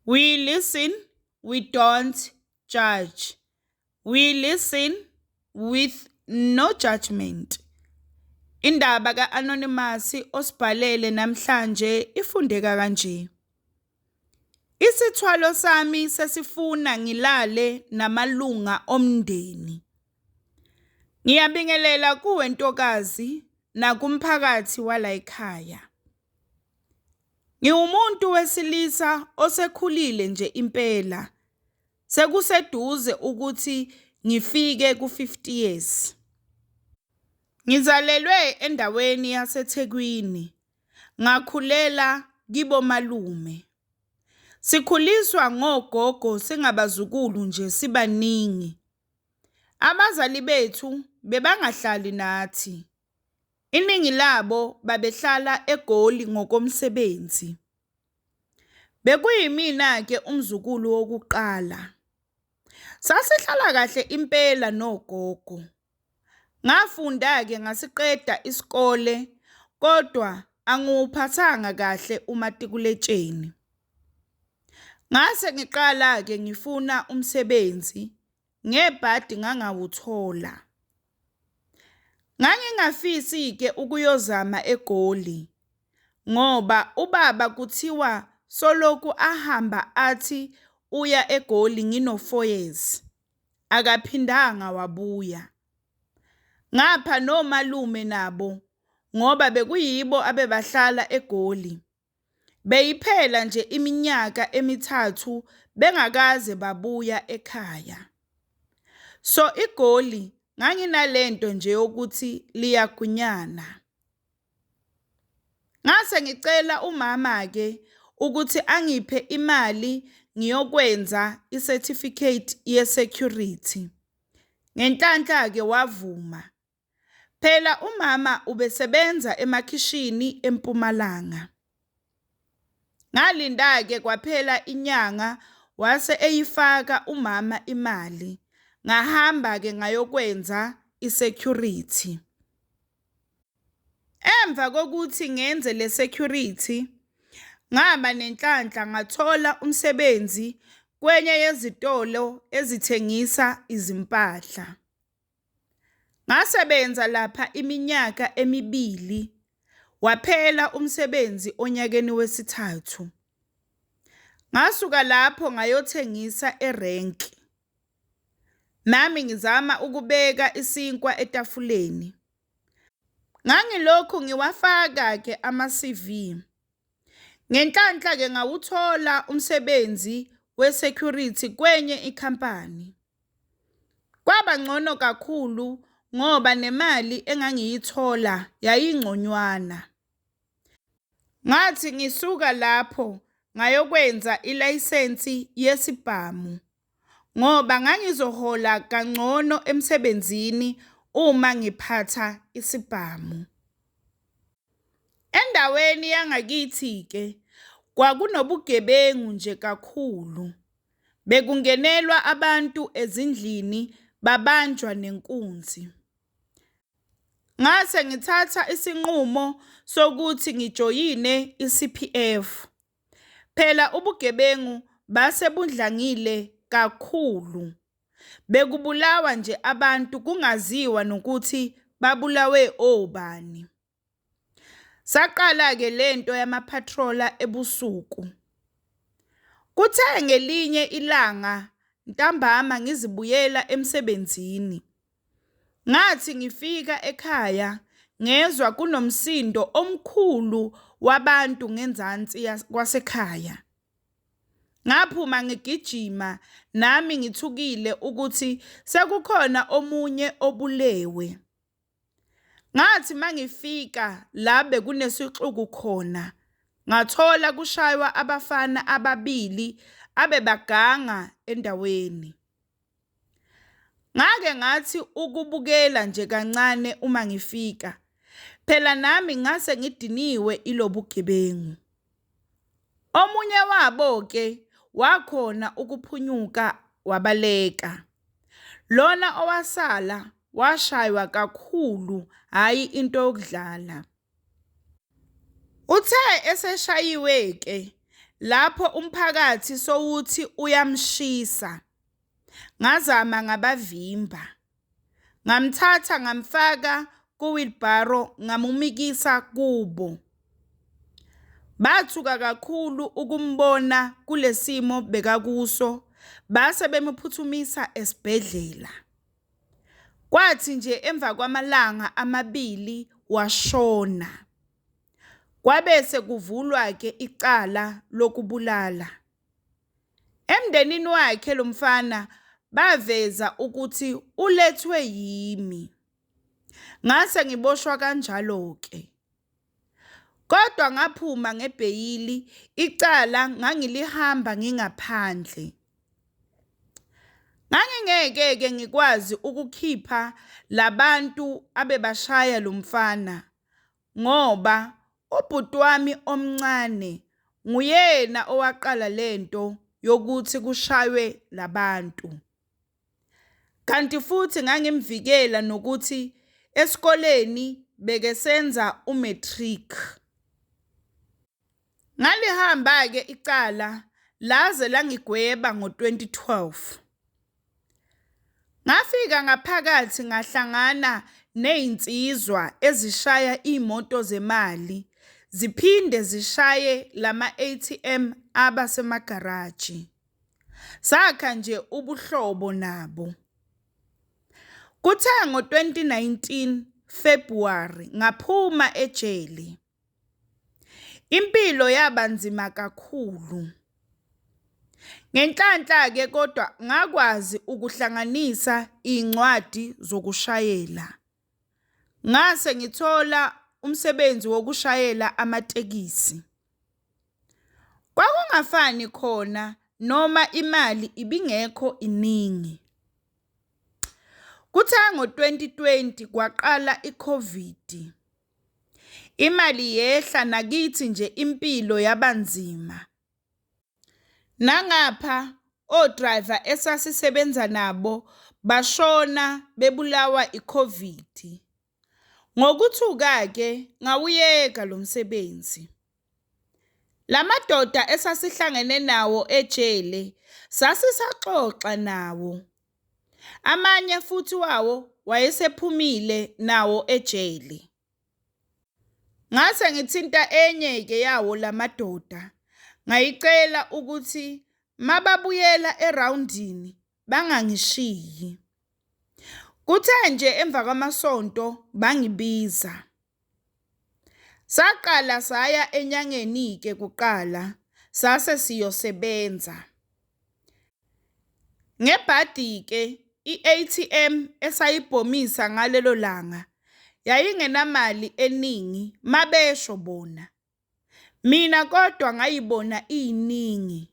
We listen, we don't judge. We listen with no judgment. Indaba ka-Anonymous osibhalele namhlanje ifundeka kanje. Isithwalo sami sesifuna ngilale namalunga omndeni. Ngiyabingelela kuwe ntokazi nakumphakathi wala ekhaya. Ngiwumuntu wesilisa osekhulile nje impela. Sekuseduze ukuthi ngifike ku-50 years. Ngizalelwe endaweni yaseThekwini. Ngakhulela kibo malume. Sikhuliswa ngogogo singabazukulu nje sibaningi. Abazali bethu bebangahlali nathi. Iningi labo babehlala eGoli ngokomsebenzi. Bekuyimina ke umzukulu wokuqala. Sasihlala kahle impela nogogo. Ngafunda ke ngasiqeda isikole kodwa angiwuphathanga kahle umatikuletsheni. Ngase ngiqala ke ngifuna umsebenzi ngebhadi ngangawuthola. Ngangingafisi ke ukuyozama eGoli ngoba ubaba kuthiwa soloku ahamba athi uya eGoli ngino 4 years. Akaphindanga wabuya. Ngapha nomalume nabo ngoba bekuyibo abebahlala eGoli. Beyiphela nje iminyaka emithathu bengakaze babuya ekhaya. So iGoli nganginalento nje ukuthi liyagunyana. Ngase ngicela umama ke ukuthi angiphe imali ngiyokwenza icertificate ye-security. Ngenhlanhla ke wavuma. Phela umama ubesebenza emakhishini eMpumalanga. Ngalinda ke kwaphela inyanga wase eyifaka umama imali. Ngahamba ke ngayokwenza isecurity. Emva kokuthi ngenze le security, ngaba nenhlanhla ngathola umsebenzi kwenye yezitolo ezithengisa izimpahla. Ngasebenza lapha iminyaka 2. Waphela umsebenzi onyakeni wesithathu. Ngasuka lapho ngayothengisa erenki. Nami ngizama ukubeka isinkwa etafuleni. Ngangilokhu ngiwafaka ke ama-CV. Ngenhlanhla ke ngawuthola umsebenzi we-security kwenye ikhampani. Kwaba ngcono kakhulu ngoba nemali engangiyithola yayingconywana. Ngathi ngisuka lapho ngayokwenza ilayisensi yesibhamu. Ngoba ngangizohola kangcono emsebenzini uma ngiphatha isibhamu. Endaweni yangakithi ke kwakunobugebengu nje kakhulu. Bekungenelwa abantu ezindlini babanjwa nenkunzi. Ngase ngithatha isinqumo sokuthi ngijoyine iCPF. Phela ubugebengu base bundlangile kakhulu. Bekubulawa nje abantu kungaziwa nokuthi babulawe obani. Saqala ke lento yamapatrola ebusuku. Kuthe ngelinye ilanga ntambama ngizibuyela emsebenzini. Ngathi ngifika ekhaya ngezwe kunomsindo omkhulu wabantu ngenzansi kwasekhaya. Ngaphuma ngigijima nami ngithukile ukuthi sekukhona omunye obulewe. Ngathi mangifika la bekunesixuku khona, ngathola kushaywa abafana 2 abebaganga endaweni. Ngake ngathi ukubukela nje kancane uma ngifika. Phela nami ngase ngidiniwe ilobugebengu. Omunye wabo ke wakhona ukuphunyuka wabaleka. Lona owasala washaywa kakhulu, hayi into yokudlala. Uthe eseshayiwe ke lapho umphakathi sowuthi uyamshisa, ngazama ngabavimba. Ngamthatha ngamfaka ku-wheelbarrow ngamumikisa kubo. Bathuka kakhulu ukumbona kulesimo bekakuso, base bemuphuthumisa esibhedlela. Kwathi nje emva kwamalanga amabili washona. Kwabese kuvulwa ke icala lokubulala. Emndenini wakhe lo mfana baveza ukuthi ulethwe yimi. Ngase ngiboshwa kanjalo ke. Kodwa ngaphuma ngebheyili, icala ngangilihamba ngingaphandle. Ngangingeke ngikwazi ukukhipha labantu abebashaya lo mfana ngoba ubhuti wami omncane nguyena owaqala lento yokuthi kushaywe labantu. Kanti futhi ngangimvikela nokuthi esikoleni bekesenza umatric. Ngalihamba ke icala laze langigweba ngo-2012. Ngafika ngaphakathi ngahlangana nezinsizwa ezishaya imoto zemali, ziphinde zishaye lama-ATM abasemagaraji. Sakha nje ubuhlobo nabo. Kuthe ngo-2019 February ngaphuma ejele. Impilo yaba nzima kakhulu. Ngenhlanhla ke kodwa ngakwazi ukuhlanganisa incwadi zokushayela. Ngase ngithola umsebenzi wokushayela amatekisi. Kwakungafani khona noma imali ibingekho iningi. Kuthe ngo-2020 kwaqala iCOVID. Imali yehla nakithi nje impilo yabanzima. Nangapha odriver esasisebenza nabo bashona bebulawa iCOVID. Ngokuthuka ke ngawuyeka lo msebenzi. Lamadoda esasihlangene nawo ejele sasisaxoxa nawo. Amanye futhi wawo wayesephumile nawo ejele. Ngase ngithinta enye ke yawo lamadoda. Ngayicela ukuthi mababuyela eroundini bangangishiyi. Kuthe nje emva kwamasonto bangibiza. Saqala saya enyangeni ke kuqala, sase siyosebenza. Ngebhadi ke i-ATM esayibhomisa ngalelo langa yayingenamali eningi mabesho bona. Mina kodwa ngayibona iningi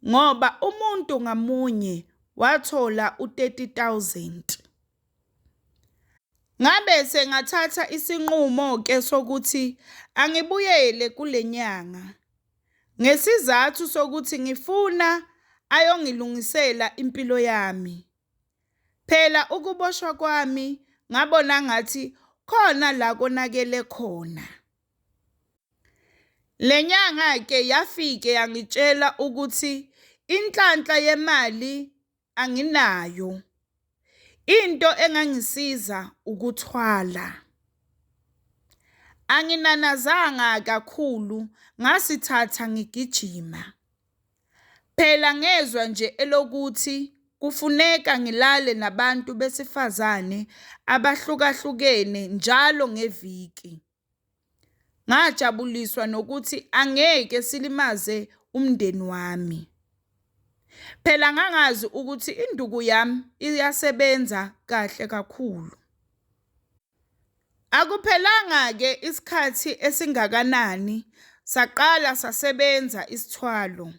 ngoba umuntu ngamunye wathola u-30,000. Ngabe sengathatha isinqumo ke sokuthi angibuyele kulenyanga ngesizathu sokuthi ngifuna ayongilungisela impilo yami. Phela ukuboshwa kwami ngabona ngathi khona la konakele khona. Lenyanga ke yafike yangitshela ukuthi inhlanhla yemali anginayo. Into engangisiza ukuthwala. Anginanazanga kakhulu, ngasithatha ngigijima. Phela ngezwe nje elokuthi kufuneka ngilale nabantu besifazane abahlukahlukene njalo ngeviki. Ngajabuliswa nokuthi angeke silimaze umndeni wami. Phela ngangazi ukuthi induku yami iyasebenza kahle kakhulu. Akuphelanga ke isikhathi esingakanani saqala sasebenza isithwalo.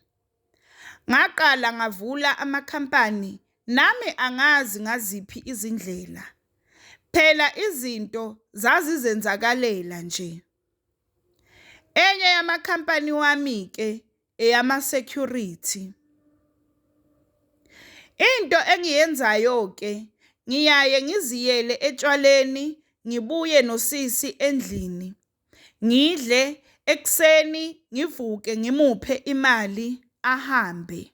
Ngaqala ngavula amakhampani nami angazi ngaziphi izindlela. Phela izinto zazizenzakalela nje. Enye yamakhampani wami ke eyama security. Into engiyenzayo ke ngiyaye ngiziyele etshwaleni, ngibuye nosisi endlini. Ngidle ekuseni ngivuke ngimuphe imali ahambe.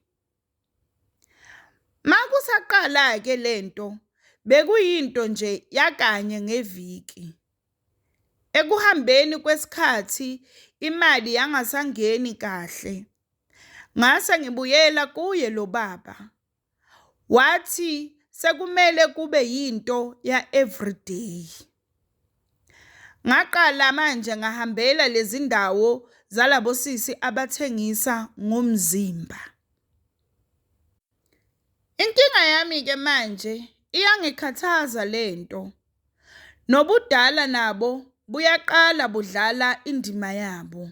Makusaqala-ke lento bekuyinto nje yakanye ngeviki. Ekuhambeni kwesikhathi imali yangasangeni kahle. Ngase ngibuyela kuye lo baba. Wathi sekumele kube yinto ya everyday. Ngaqala manje ngahambela lezi ndawo zalabo sisi abathengisa ngomzimba. Inkinga yami-ke manje iyangikhathaza lento. Nobudala nabo buyaqala budlala indima yabo.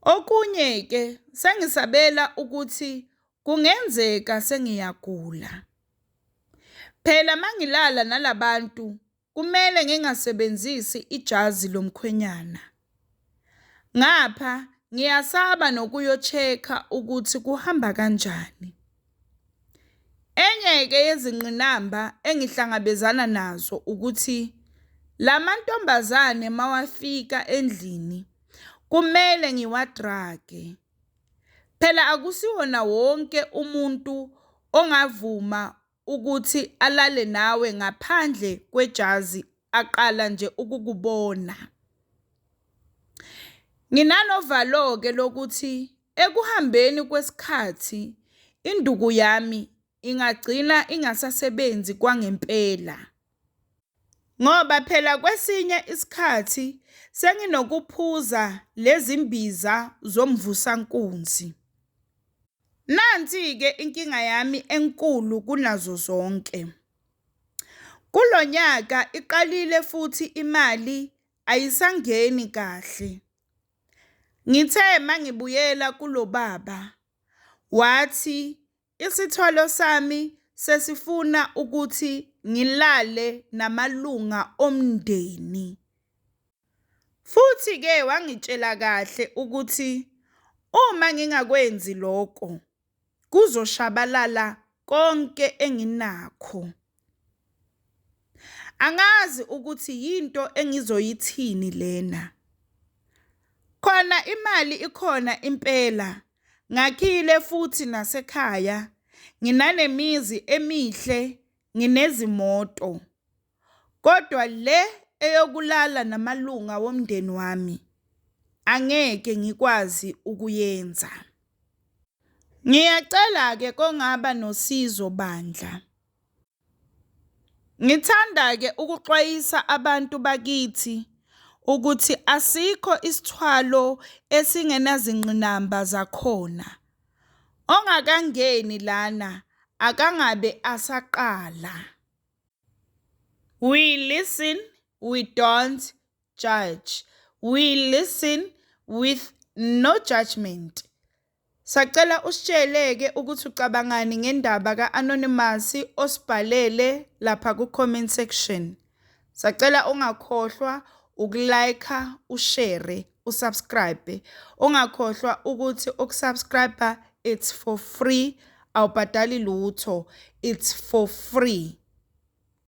Okunye-ke sengisabela ukuthi kungenzeka sengiyagula. Phela mangilala nalabantu kumele ngingasebenzisi ijazi lomkhwenyana. Ngapha ngiyasaba nokuyo-check-a ukuthi kuhamba kanjani. Enye-ke yezingqinamba engihlangabezana nazo ukuthi lamantombazane mawafika endlini kumele ngiwadrage. Phela akusiwona wonke umuntu ongavuma ukuthi alale nawe ngaphandle kwejazi aqala nje ukukubona. Nginanovalo-ke lokuthi ekuhambeni kwesikhathi induku yami ingagcina ingasasebenzi kwangempela. Ngoba phela kwesinye isikhathi senginokuphuza lezi mbiza zomvusankunzi. Nansi-ke inkinga yami enkulu kunazo zonke. Kulo nyaka iqalile futhi imali ayisangeni kahle. Ngithe mangibuyela kulo baba, wathi isithwalo sami sesifuna ukuthi ngilale namalunga omndeni. Futhi-ke wangitshela kahle ukuthi uma ngingakwenzi lokho kuzoshabalala konke enginakho. Angazi ukuthi yinto engizoyithini lena. Khona imali ikhona impela. Ngakhile futhi nasekhaya. Nginanemizi emihle, nginezimoto. Kodwa le eyokulala namalunga womndeni wami angeke ngikwazi ukuyenza. Ngiyacela-ke kongaba nosizo bandla. Ngithanda-ke ukuxwayisa abantu bakithi ukuthi asikho isithwalo esingenazingqinamba zakhona. Ongakangeni lana akangabe asaqala. We listen, we don't judge. We listen with no judgment. Sacela usitsheleke ukuthi ucabangani ngendaba ka-Anonymous osibhalele lapha ku-comment section. Sacela ungakhohlwa ukulike, ushare, usubscribe. Ungakhohlwa ukuthi ukusubscribe it's for free. Awubhadali lutho. It's for free.